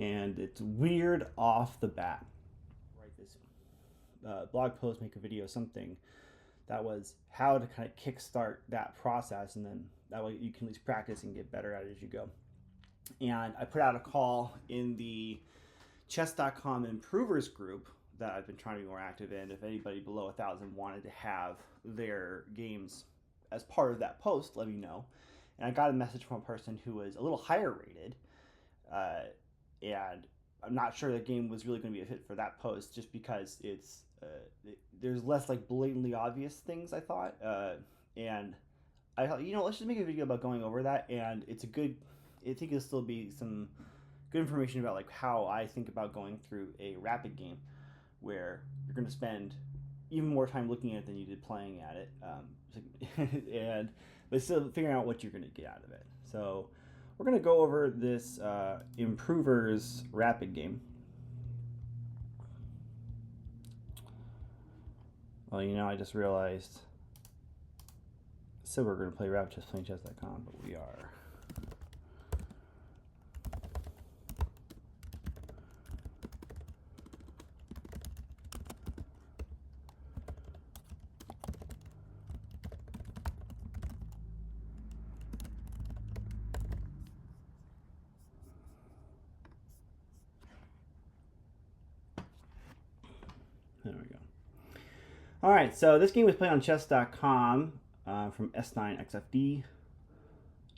and it's weird off the bat. Write this blog post, make a video, something that was how to kind of kickstart that process, and then that way you can at least practice and get better at it as you go. And I put out a call in the chess.com improvers group that I've been trying to be more active in. If anybody below 1,000 wanted to have their games as part of that post, let me know. And I got a message from a person who was a little higher rated, and I'm not sure the game was really going to be a fit for that post, just because there's less like blatantly obvious things, I thought, and I thought, let's just make a video about going over that, and I think it'll still be some good information about like how I think about going through a rapid game, where you're going to spend even more time looking at it than you did playing at it, but still figuring out what you're going to get out of it. So we're going to go over this improvers rapid game. Well, I just realized I said we're going to play rapidchessplayingchess.com, but we are. There we go. All right, so this game was played on chess.com from S9XFD,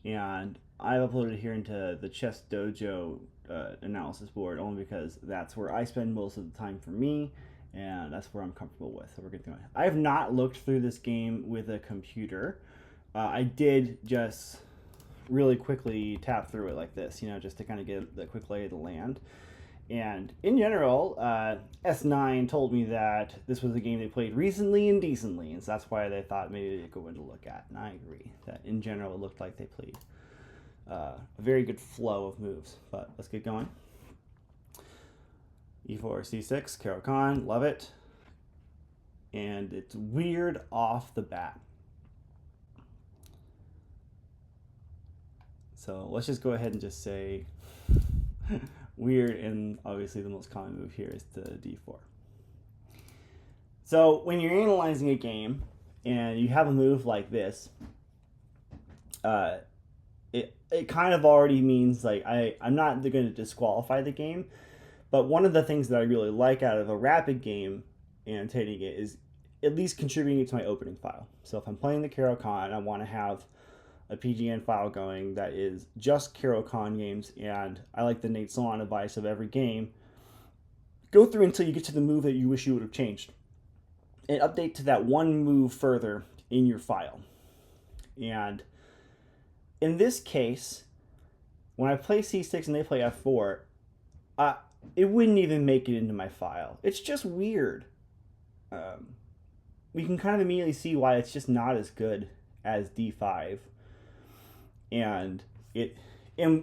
and I've uploaded it here into the Chess Dojo analysis board only because that's where I spend most of the time for me, and that's where I'm comfortable with. So we're getting through it. I have not looked through this game with a computer. I did just really quickly tap through it like this, just to kind of get the quick lay of the land. And in general, S9 told me that this was a game they played recently and decently, and so that's why they thought maybe they'd go in to look at. And I agree that in general it looked like they played a very good flow of moves. But let's get going. E4, C6, Caro-Kann, love it. And it's weird off the bat. So let's just go ahead and just say weird, and obviously the most common move here is the D4. So when you're analyzing a game and you have a move like this, it kind of already means like I'm not going to disqualify the game, but one of the things that I really like out of a rapid game and taking it is at least contributing to my opening file. So if I'm playing the Caro-Kann, I want to have a PGN file going that is just Caro-Kann games, and I like the Nate Salon advice of every game. Go through until you get to the move that you wish you would have changed, and update to that one move further in your file. And in this case, when I play C6 and they play F4, it wouldn't even make it into my file. It's just weird. We can kind of immediately see why it's just not as good as D5. And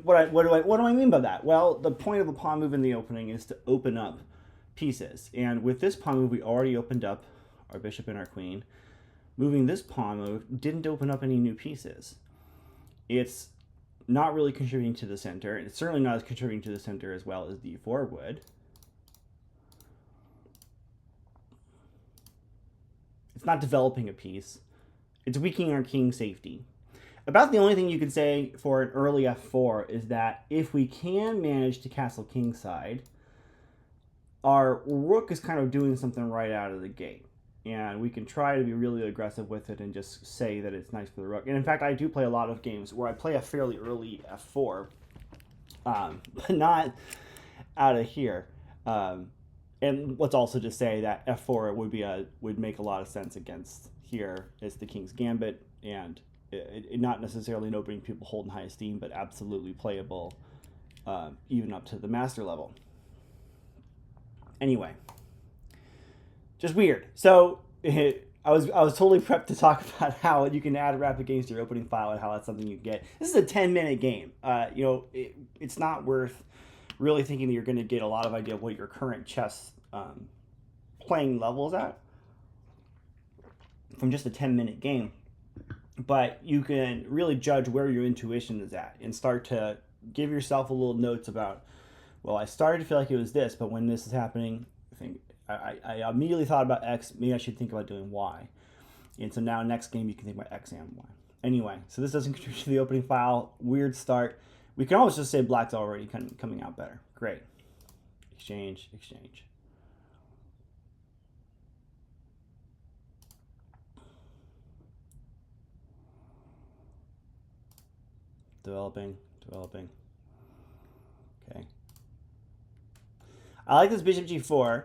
what do I mean by that? Well, the point of a pawn move in the opening is to open up pieces. And with this pawn move, we already opened up our bishop and our queen. Moving this pawn move didn't open up any new pieces. It's not really contributing to the center. It's certainly not as contributing to the center as well as D4 would. It's not developing a piece. It's weakening our king safety. About the only thing you could say for an early F4 is that if we can manage to castle kingside, our rook is kind of doing something right out of the gate. And we can try to be really aggressive with it and just say that it's nice for the rook. And in fact, I do play a lot of games where I play a fairly early F4, but not out of here. And let's also just say that F4 would make a lot of sense against here. It's the king's gambit, and not necessarily an opening people hold in high esteem, but absolutely playable, even up to the master level. Anyway, just weird. So I was totally prepped to talk about how you can add rapid games to your opening file and how that's something you get. This is a 10-minute game. It's not worth really thinking that you're going to get a lot of idea of what your current chess playing level is at from just a 10-minute game. But you can really judge where your intuition is at and start to give yourself a little notes about Well, I started to feel like it was this, but when this is happening, I immediately thought about X. Maybe I should think about doing Y. And so now next game you can think about X and Y. Anyway, so this doesn't contribute to the opening file. Weird start. We can always just say black's already coming out better. Great. Exchange, exchange. Developing, developing. Okay. I like this bishop g4.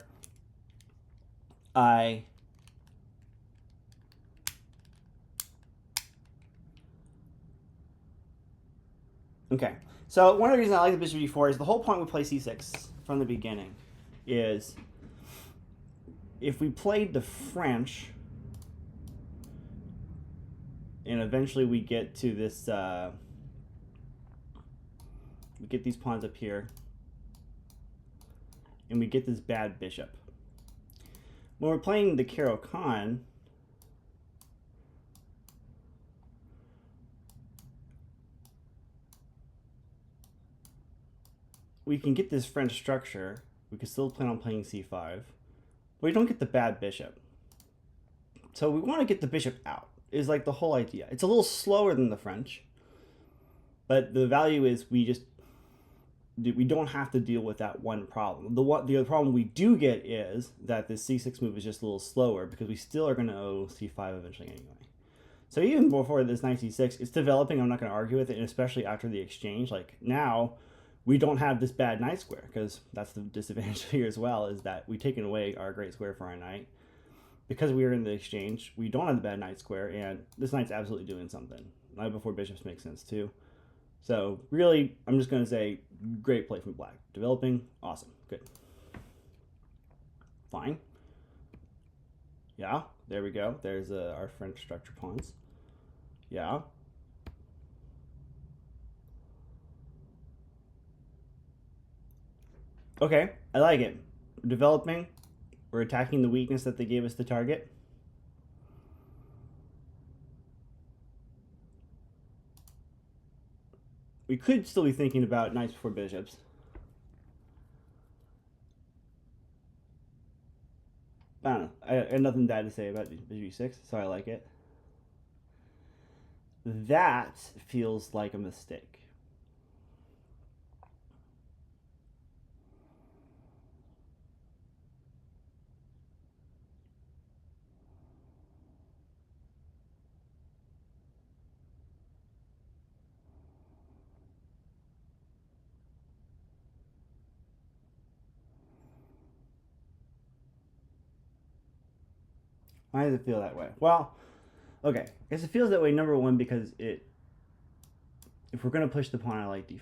Okay. So one of the reasons I like the bishop g4 is the whole point we play c6 from the beginning is if we played the French and eventually we get to this, we get these pawns up here and we get this bad bishop. When we're playing the Caro-Kann, we can get this French structure. We can still plan on playing c5, but we don't get the bad bishop. So we want to get the bishop out, is like the whole idea. It's a little slower than the French, but the value is we don't have to deal with that one problem. The other problem we do get is that this c6 move is just a little slower because we still are going to owe c5 eventually anyway. So even before this knight c6, it's developing. I'm not going to argue with it, and especially after the exchange. Like now, we don't have this bad knight square because that's the disadvantage here as well, is that we've taken away our great square for our knight. Because we are in the exchange, we don't have the bad knight square, and this knight's absolutely doing something. Knight before bishops makes sense too. So really, I'm just going to say, great play from black. Developing, awesome, good. Fine. Yeah, there we go. There's our French structure pawns. Yeah. Okay, I like it. We're developing. We're attacking the weakness that they gave us the target. We could still be thinking about knights before bishops. I don't know. I have nothing bad to say about bishop e6, so I like it. That feels like a mistake. Why does it feel that way? Well, okay. I guess it feels that way, number one, because if we're going to push the pawn, I like d4.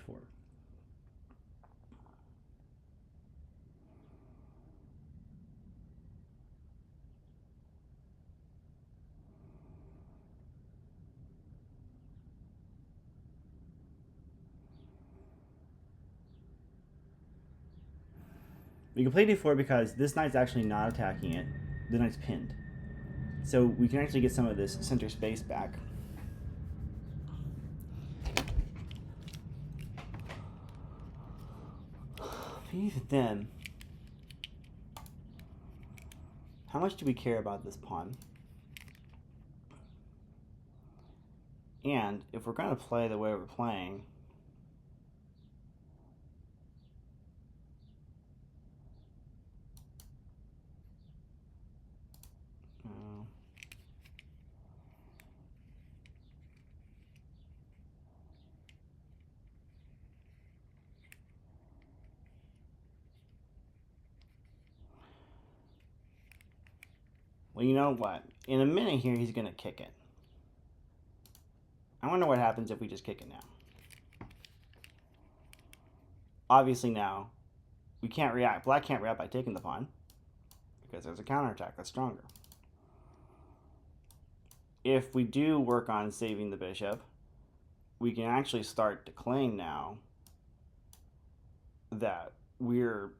We can play d4 because this knight's actually not attacking it. The knight's pinned. So we can actually get some of this center space back. Even then, how much do we care about this pawn? And if we're going to play the way we're playing, well, you know what? In a minute here, he's going to kick it. I wonder what happens if we just kick it now. Obviously now, we can't react. Black can't react by taking the pawn because there's a counterattack that's stronger. If we do work on saving the bishop, we can actually start declaring now that we're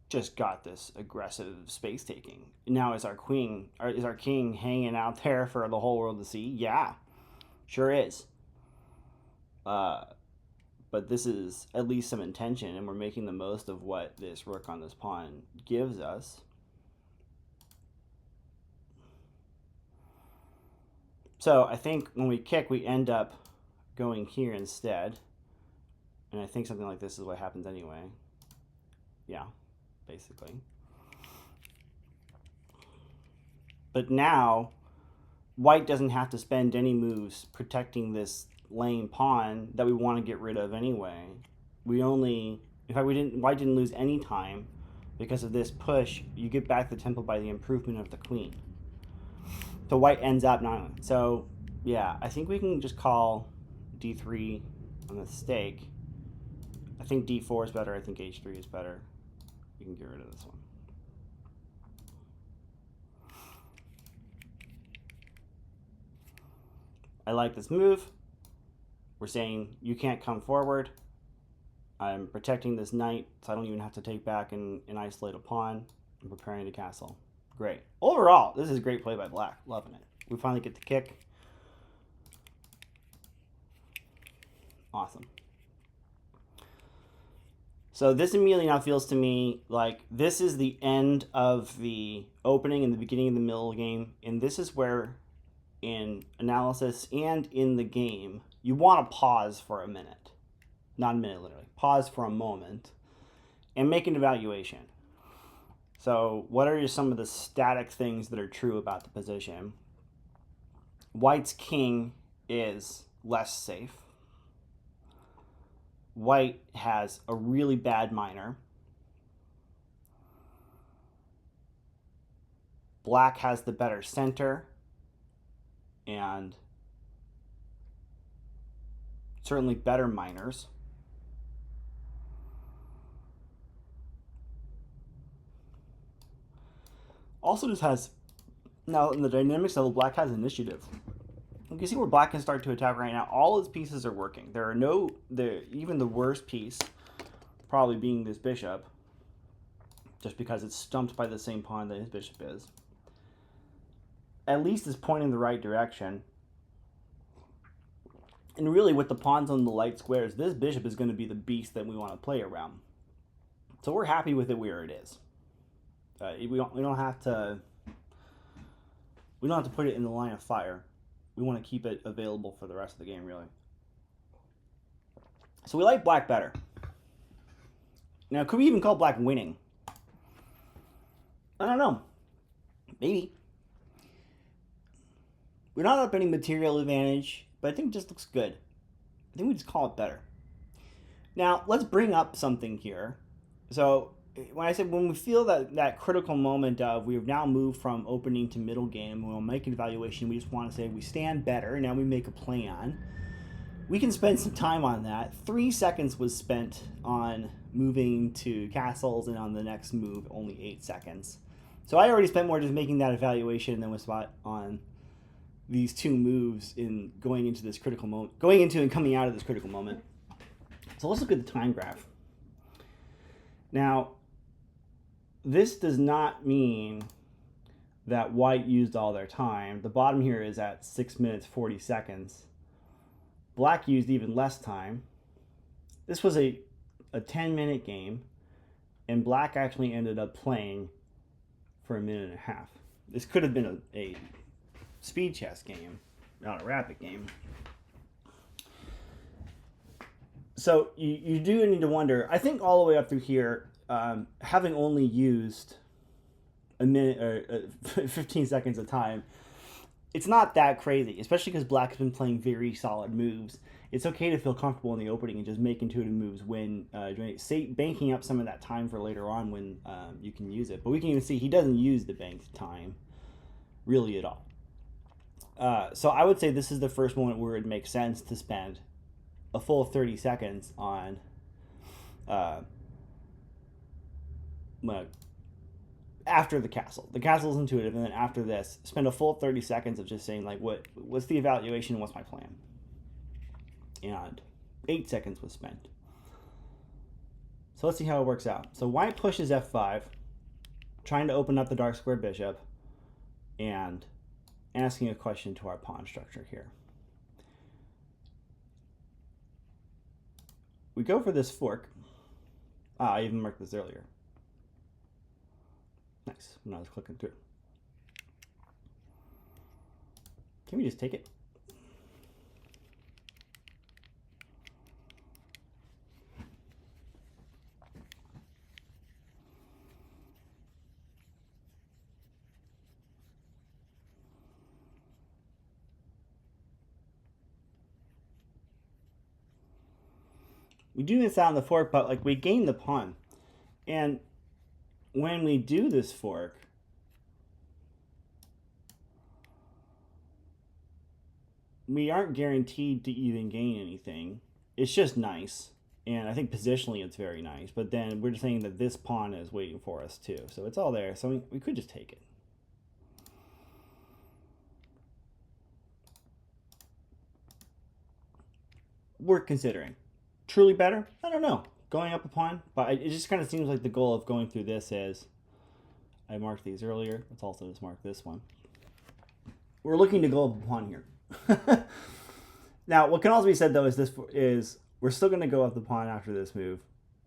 just got this aggressive space taking. Now is our queen, or is our king hanging out there for the whole world to see? Yeah, sure is. but this is at least some intention, and we're making the most of what this rook on this pawn gives us. So I think when we kick, we end up going here instead. And I think something like this is what happens anyway. Yeah, basically. But now, white doesn't have to spend any moves protecting this lame pawn that we want to get rid of anyway. In fact, white didn't lose any time because of this push. You get back the tempo by the improvement of the queen. So white ends up not. So yeah, I think we can just call d3 on the stake. I think d4 is better. I think h3 is better. We can get rid of this one. I like this move. We're saying you can't come forward. I'm protecting this knight, so I don't even have to take back and isolate a pawn. I'm preparing to castle. Great. Overall, this is a great play by black. Loving it. We finally get the kick. Awesome. So this immediately now feels to me like this is the end of the opening and the beginning of the middle game. And this is where, in analysis and in the game, you want to pause for a minute. Not a minute, literally. Pause for a moment and make an evaluation. So what are some of the static things that are true about the position? White's king is less safe. White has a really bad minor. Black has the better center and certainly better minors. Also just has, now in the dynamics level, black has initiative. You can see where black can start to attack right now. All its pieces are working. There are no, even the worst piece probably being this bishop, just because it's stumped by the same pawn that his bishop is. At least it's pointing in the right direction. And really with the pawns on the light squares, this bishop is going to be the beast that we want to play around. So we're happy with it where it is. We don't have to put it in the line of fire. We want to keep it available for the rest of the game, really. So we like black better. Now, could we even call black winning? I don't know. Maybe. We're not up any material advantage, but I think it just looks good. I think we just call it better. Now, let's bring up something here. So, when we feel that critical moment of we've now moved from opening to middle game, we'll make an evaluation, we just want to say we stand better, now we make a plan. We can spend some time on that. 3 seconds was spent on moving to castles, and on the next move, only 8 seconds. So I already spent more just making that evaluation than was spent on these two moves in going into this critical moment, going into and coming out of this critical moment. So let's look at the time graph. Now, this does not mean that white used all their time. The bottom here is at 6 minutes 40 seconds. Black used even less time. This was a 10-minute game, and black actually ended up playing for a minute and a half. This could have been a speed chess game, not a rapid game. So you do need to wonder, I think all the way up through here, having only used a minute or 15 seconds of time, it's not that crazy, especially because black has been playing very solid moves. It's okay to feel comfortable in the opening and just make intuitive moves when banking up some of that time for later on when you can use it. But we can even see he doesn't use the banked time really at all. So I would say this is the first moment where it makes sense to spend a full 30 seconds on after the castle. The castle is intuitive, and then after this, spend a full 30 seconds of just saying, like, what's the evaluation and what's my plan? And 8 seconds was spent. So let's see how it works out. So white pushes f5, trying to open up the dark square bishop, and asking a question to our pawn structure here. we go for this fork. Ah, I even marked this earlier. Nice. When I was clicking through. Can we just take it? We do this out on the fork, but like we gain the pawn. And when we do this fork, we aren't guaranteed to even gain anything. It's just nice. And I think positionally it's very nice. But then we're just saying that this pawn is waiting for us too. So it's all there. So we could just take it. We're considering. Truly better? I don't know. Going up a pawn. But it just kind of seems like the goal of going through this is, I marked these earlier. Let's also just mark this one. We're looking to go up a pawn here. Now, what can also be said though is we're still going to go up the pawn after this move,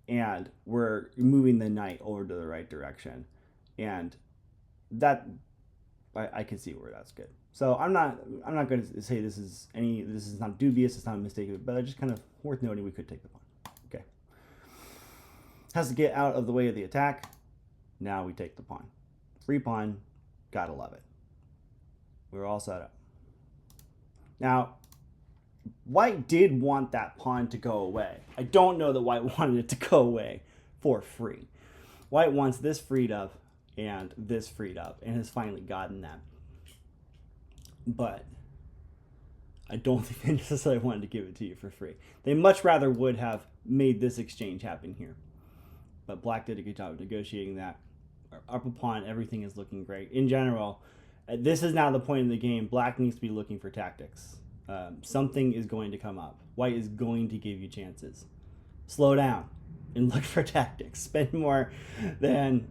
and we're moving the knight over to the right direction, and that I can see where that's good. So I'm not going to say this is not dubious, it's not a mistake, but I just kind of worth noting we could take the pawn. Okay, has to get out of the way of the attack. Now we take the pawn. Free pawn, gotta love it. We're all set up. Now, white did want that pawn to go away. I don't know that white wanted it to go away for free. White wants this freed up and this freed up, and has finally gotten that. But I don't think they necessarily wanted to give it to you for free. They much rather would have made this exchange happen here. But black did a good job of negotiating that. Up a pawn, everything is looking great. In general, this is now the point in the game. Black needs to be looking for tactics. Something is going to come up. White is going to give you chances. Slow down and look for tactics. Spend more than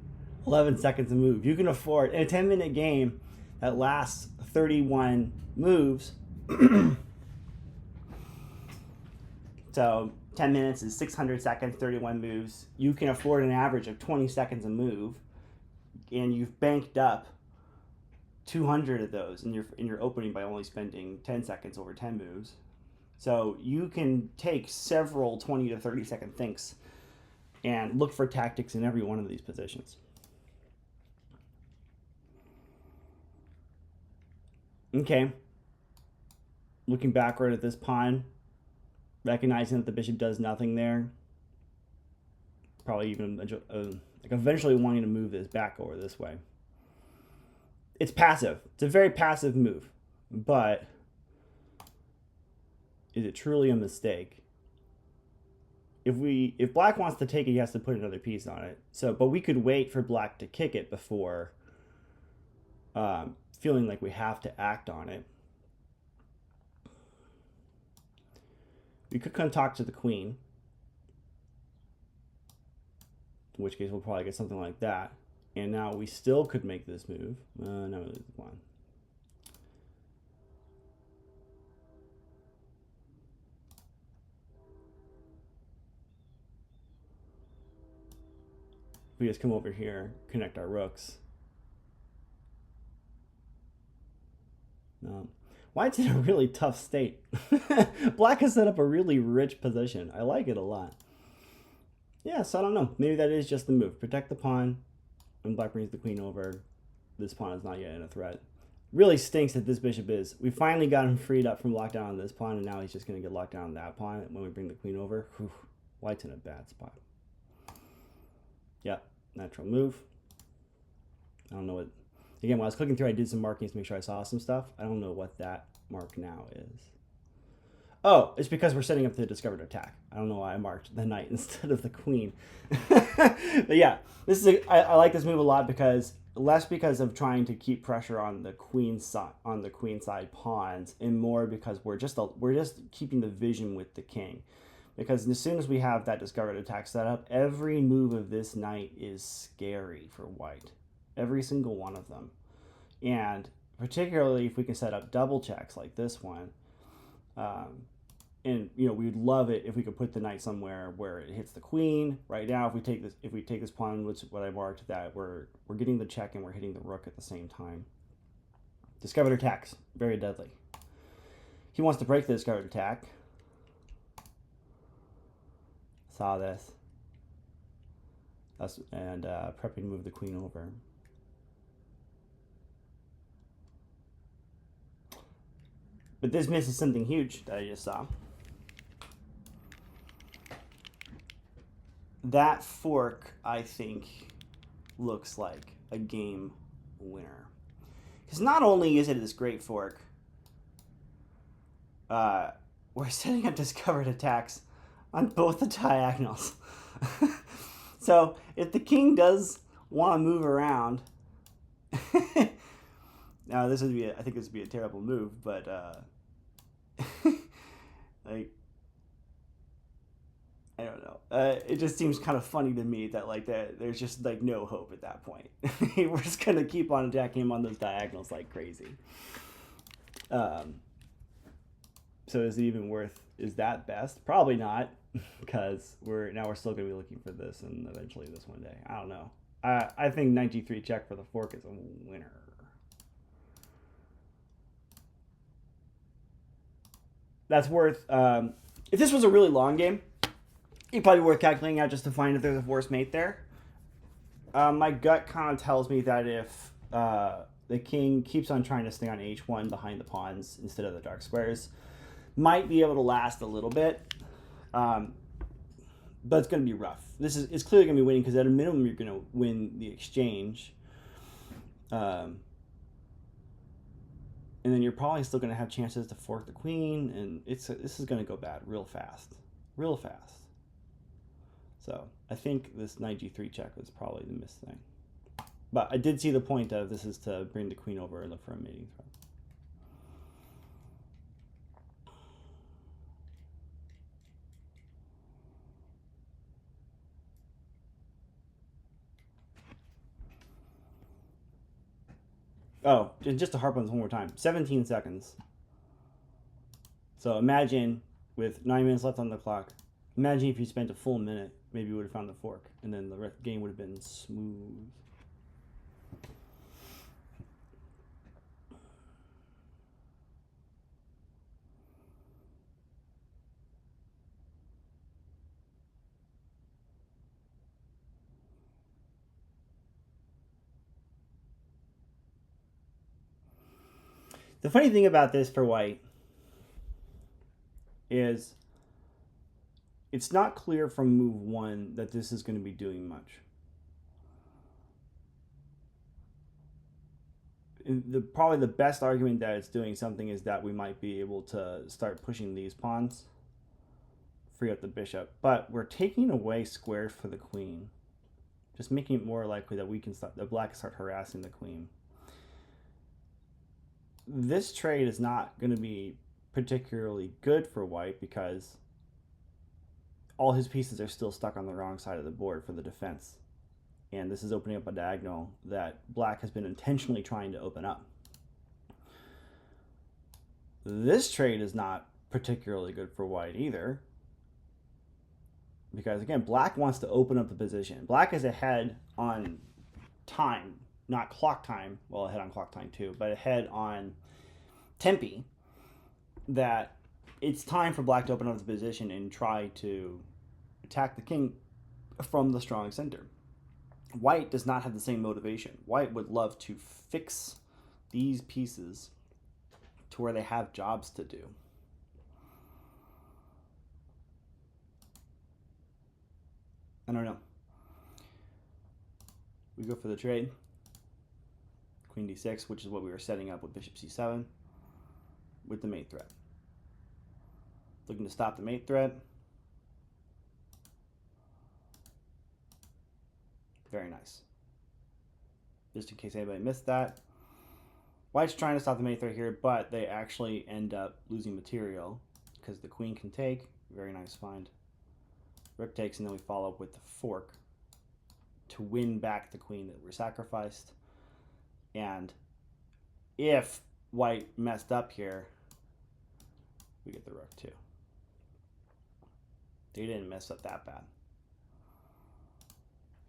11 seconds a move. You can afford, in a 10-minute game that lasts 31 moves, so 10 minutes is 600 seconds, 31 moves. You can afford an average of 20 seconds a move, and you've banked up 200 of those in your opening by only spending 10 seconds over 10 moves. So you can take several 20 to 30 second thinks and look for tactics in every one of these positions. Okay. Looking backward at this pawn, recognizing that the bishop does nothing there. Probably even like eventually wanting to move this back over this way. It's passive. It's a very passive move, but is it truly a mistake? If black wants to take it, he has to put another piece on it. So, but we could wait for black to kick it before feeling like we have to act on it. We could come talk to the queen, in which case we'll probably get something like that. And now we still could make this move. No, we lose the pawn. We just come over here, connect our rooks. No. White's in a really tough state. Black has set up a really rich position. I like it a lot. Yeah, so I don't know. Maybe that is just the move. Protect the pawn. When black brings the queen over, this pawn is not yet in a threat. Really stinks that this bishop is. We finally got him freed up from lockdown on this pawn, and now he's just going to get locked down on that pawn when we bring the queen over. Whew, white's in a bad spot. Yep, natural move. I don't know what... Again, when I was clicking through, I did some markings to make sure I saw some stuff. I don't know what that mark now is. Oh, it's because we're setting up the discovered attack. I don't know why I marked the knight instead of the queen. But yeah, this is I like this move a lot because less because of trying to keep pressure on the queen side pawns, and more because we're just keeping the vision with the king. Because as soon as we have that discovered attack set up, every move of this knight is scary for white. Every single one of them. And particularly if we can set up double checks like this one, and you know, we would love it if we could put the knight somewhere where it hits the queen. Right now, if we take this pawn, which is what I marked, that we're getting the check and we're hitting the rook at the same time. Discovered attacks, very deadly. He wants to break the discovered attack. Saw this. And prepping to move the queen over. But this misses something huge that I just saw. That fork, I think, looks like a game winner. Because not only is it this great fork, we're setting up discovered attacks on both the diagonals. So if the king does want to move around, now I think this would be a terrible move, but like, I don't know. It just seems kind of funny to me that there's just like no hope at that point. We're just gonna keep on attacking him on those diagonals like crazy. So is it even worth? Is that best? Probably not, because we're still gonna be looking for this and eventually this one day. I don't know. I think knight g3 check for the fork is a winner. That's worth. If this was a really long game, it'd probably be worth calculating out just to find if there's a forced mate there. My gut kind of tells me that if the king keeps on trying to stay on h1 behind the pawns instead of the dark squares, might be able to last a little bit. But it's going to be rough. It's clearly going to be winning because at a minimum you're going to win the exchange. And then you're probably still going to have chances to fork the queen, and this is going to go bad real fast. Real fast. So I think this knight g3 check was probably the missed thing. But I did see the point of this is to bring the queen over and look for a mating threat. Oh, and just to harp on this one more time, 17 seconds. So imagine with 9 minutes left on the clock, imagine if you spent a full minute, maybe you would have found the fork, and then the game would have been smooth. The funny thing about this for white is it's not clear from move 1 that this is going to be doing much. Probably the best argument that it's doing something is that we might be able to start pushing these pawns, free up the bishop. But we're taking away squares for the queen, just making it more likely that the black can start harassing the queen. This trade is not going to be particularly good for white because all his pieces are still stuck on the wrong side of the board for the defense. And this is opening up a diagonal that black has been intentionally trying to open up. This trade is not particularly good for white either, because again, black wants to open up the position. Black is ahead on time, not clock time. Well, ahead on clock time too, but ahead on tempi. That it's time for black to open up the position and try to attack the king from the strong center. White does not have the same motivation. White would love to fix these pieces to where they have jobs to do. I don't know. We go for the trade. Queen d6, which is what we were setting up with bishop c7 with the mate threat. Looking to stop the mate threat. Very nice. Just in case anybody missed that. White's trying to stop the mate threat here, but they actually end up losing material because the queen can take. Very nice find. Rook takes, and then we follow up with the fork to win back the queen that were sacrificed. And if white messed up here, we get the rook too. They didn't mess up that bad.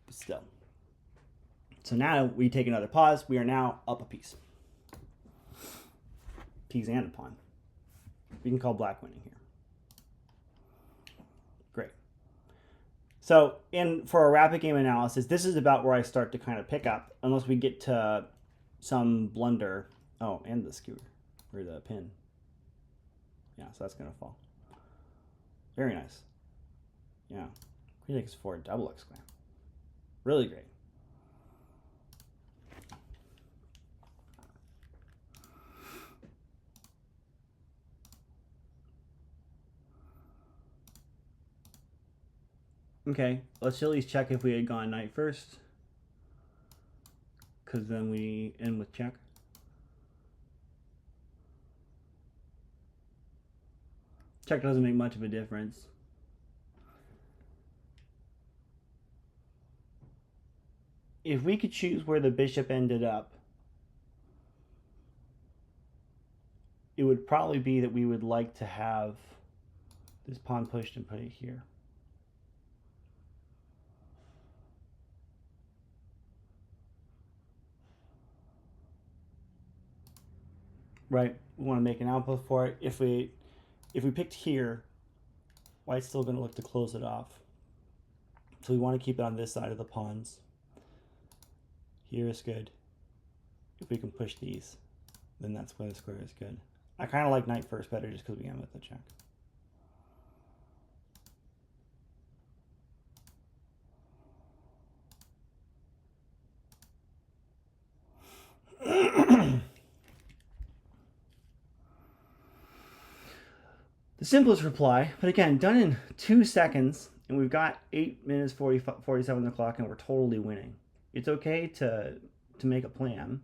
But still. So now we take another pause. We are now up a piece. Piece and a pawn. We can call black winning here. Great. So for a rapid game analysis, this is about where I start to kind of pick up, unless we get to some blunder. Oh, and the skewer, or the pin. Yeah, so that's going to fall. Very nice. Yeah. Queen takes 4, double exclam. Really great. Okay, let's at least check if we had gone knight first, because then we end with check. Check doesn't make much of a difference. If we could choose where the bishop ended up, it would probably be that we would like to have this pawn pushed and put it here. Right, we want to make an output for it. If we picked here, white's still going to look to close it off. So we want to keep it on this side of the pawns. Here is good. If we can push these, then that's where the square is good. I kind of like knight first better just because we end with the check. The simplest reply, but again, done in 2 seconds, and we've got 8 minutes 47 on the clock, and we're totally winning. It's okay to make a plan.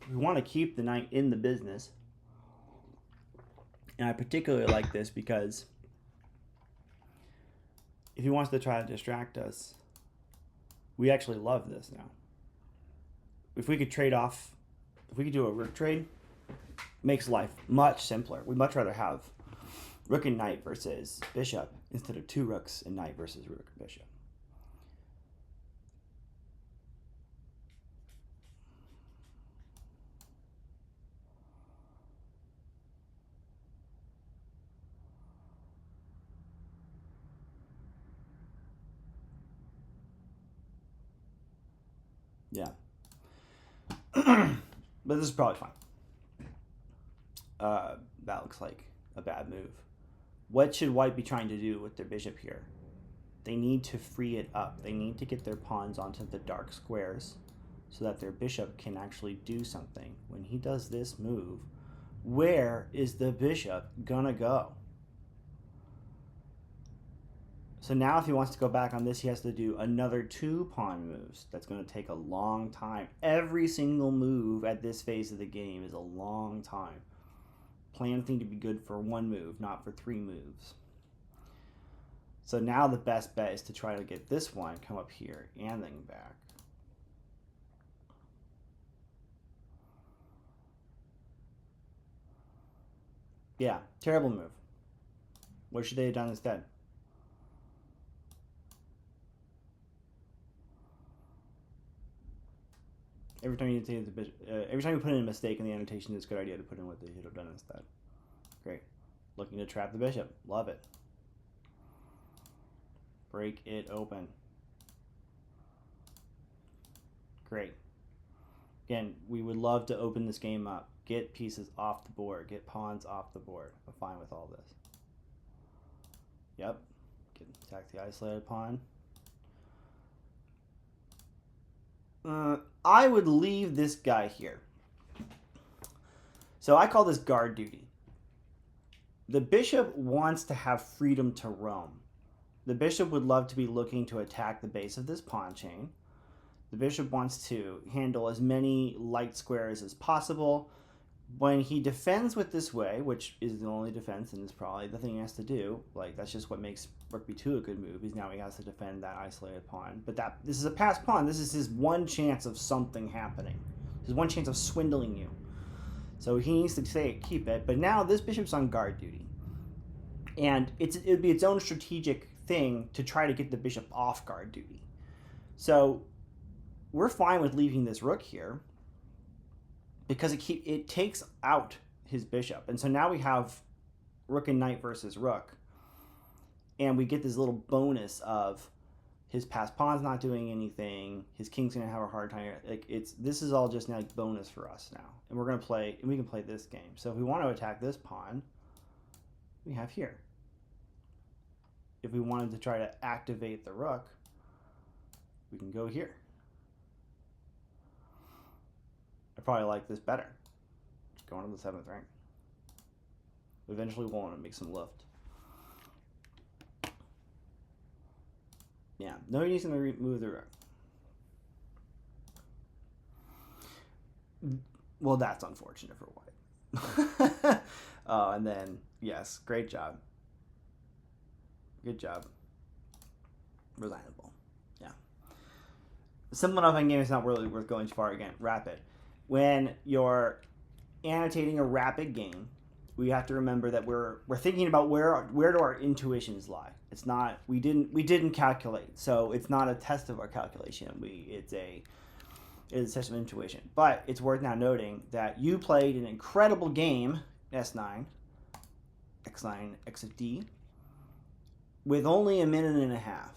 We want to keep the knight in the business. And I particularly like this because if he wants to try to distract us, we actually love this now. If we could trade off, if we could do a rook trade, makes life much simpler. We'd much rather have rook and knight versus bishop instead of 2 rooks and knight versus rook and bishop. Yeah. But this is probably fine. That looks like a bad move. What should white be trying to do with their bishop here? They need to free it up. They need to get their pawns onto the dark squares so that their bishop can actually do something. When he does this move, where is the bishop gonna go? So now if he wants to go back on this, he has to do another 2 pawn moves. That's going to take a long time. Every single move at this phase of the game is a long time. Plans need to be good for 1 move, not for 3 moves. So now the best bet is to try to get this one, come up here, and then back. Yeah, terrible move. What should they have done instead? Every time you take every time you put in a mistake in the annotation, it's a good idea to put in what they should have done instead. Great. Looking to trap the bishop. Love it. Break it open. Great. Again, we would love to open this game up. Get pieces off the board. Get pawns off the board. I'm fine with all this. Yep. Attack the isolated pawn. I would leave this guy here. So I call this guard duty. The bishop wants to have freedom to roam. The bishop would love to be looking to attack the base of this pawn chain. The bishop wants to handle as many light squares as possible. When he defends with this way, which is the only defense and is probably the thing he has to do, like that's just what makes rook b2 a good move, is now he has to defend that isolated pawn. But this is a passed pawn. This is his one chance of something happening. His one chance of swindling you. So he needs to keep it. But now this bishop's on guard duty. And it would be its own strategic thing to try to get the bishop off guard duty. So we're fine with leaving this rook here because it takes out his bishop. And so now we have rook and knight versus rook. And we get this little bonus of his passed pawn's not doing anything. His king's going to have a hard time. Like this is all just now bonus for us now. And we're going to play, and we can play this game. So if we want to attack this pawn, we have here. If we wanted to try to activate the rook, we can go here. I probably like this better. Just going to the 7th rank. Eventually we'll want to make some lift. Yeah, no reason to remove the rook. Well, that's unfortunate for white. And then, yes, great job. Good job. Reliable. Yeah. Simple enough in game is not really worth going too far again. Rapid. When you're annotating a rapid game, we have to remember that we're thinking about where do our intuitions lie. It's not we didn't calculate, so it's not a test of our calculation. It's a test of intuition. But it's worth now noting that you played an incredible game, S9, X9, X of D, with only a minute and a half.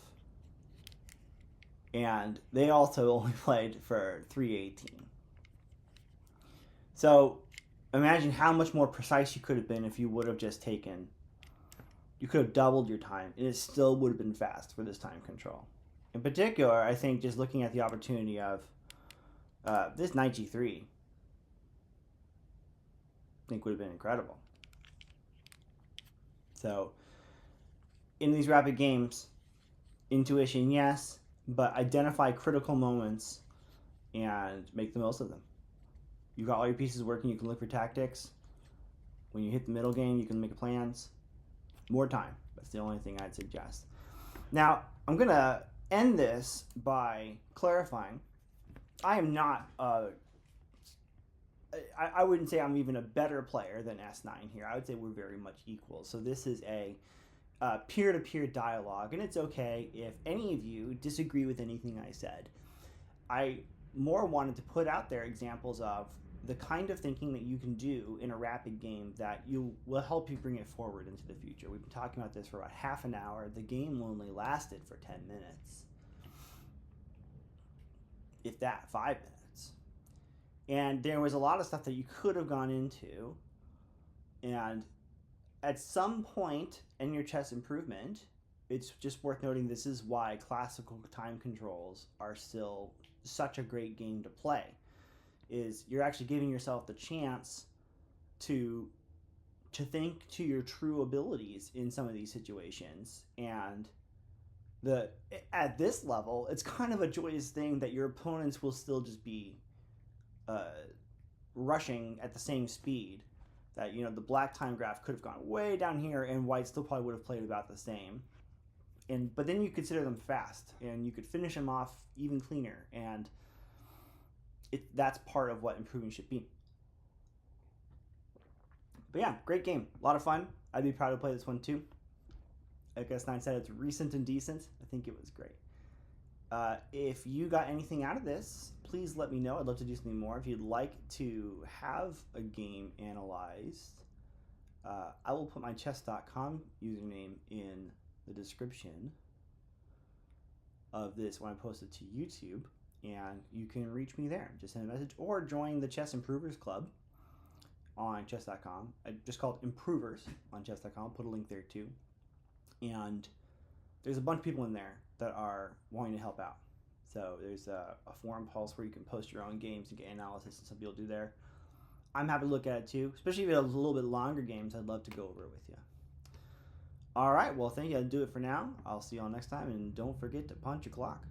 And they also only played for 3:18. So imagine how much more precise you could have been if you would have just taken, you could have doubled your time, and it still would have been fast for this time control. In particular, I think just looking at the opportunity of this knight g3, I think would have been incredible. So in these rapid games, intuition, yes, but identify critical moments and make the most of them. You got all your pieces working, you can look for tactics. When you hit the middle game, you can make plans. More time. That's the only thing I'd suggest. Now, I'm going to end this by clarifying. I am not, I wouldn't say I'm even a better player than S9 here. I would say we're very much equal. So this is a peer-to-peer dialogue, and it's okay if any of you disagree with anything I said. I more wanted to put out there examples of the kind of thinking that you can do in a rapid game that will help you bring it forward into the future. We've been talking about this for about half an hour. The game only lasted for 10 minutes. If that, 5 minutes. And there was a lot of stuff that you could have gone into. And at some point in your chess improvement, it's just worth noting this is why classical time controls are still such a great game to play. Is you're actually giving yourself the chance to think to your true abilities in some of these situations. And at this level, it's kind of a joyous thing that your opponents will still just be rushing at the same speed. That, the black time graph could have gone way down here, and white still probably would have played about the same. But then you consider them fast, and you could finish them off even cleaner, and that's part of what improving should be. But yeah, great game. A lot of fun. I'd be proud to play this one too. Like S9 said, it's recent and decent. I think it was great. If you got anything out of this, please let me know. I'd love to do something more. If you'd like to have a game analyzed, I will put my chess.com username in the description of this when I post it to YouTube, and you can reach me there. Just send a message or join the Chess Improvers Club on chess.com. I just call it Improvers on chess.com. I'll put a link there too. And there's a bunch of people in there that are wanting to help out. So there's a forum pulse where you can post your own games and get analysis and some people do there. I'm happy to look at it too, especially if you have a little bit longer games. I'd love to go over it with you. All right, well, thank you. I'll do it for now. I'll see you all next time, and don't forget to punch your clock.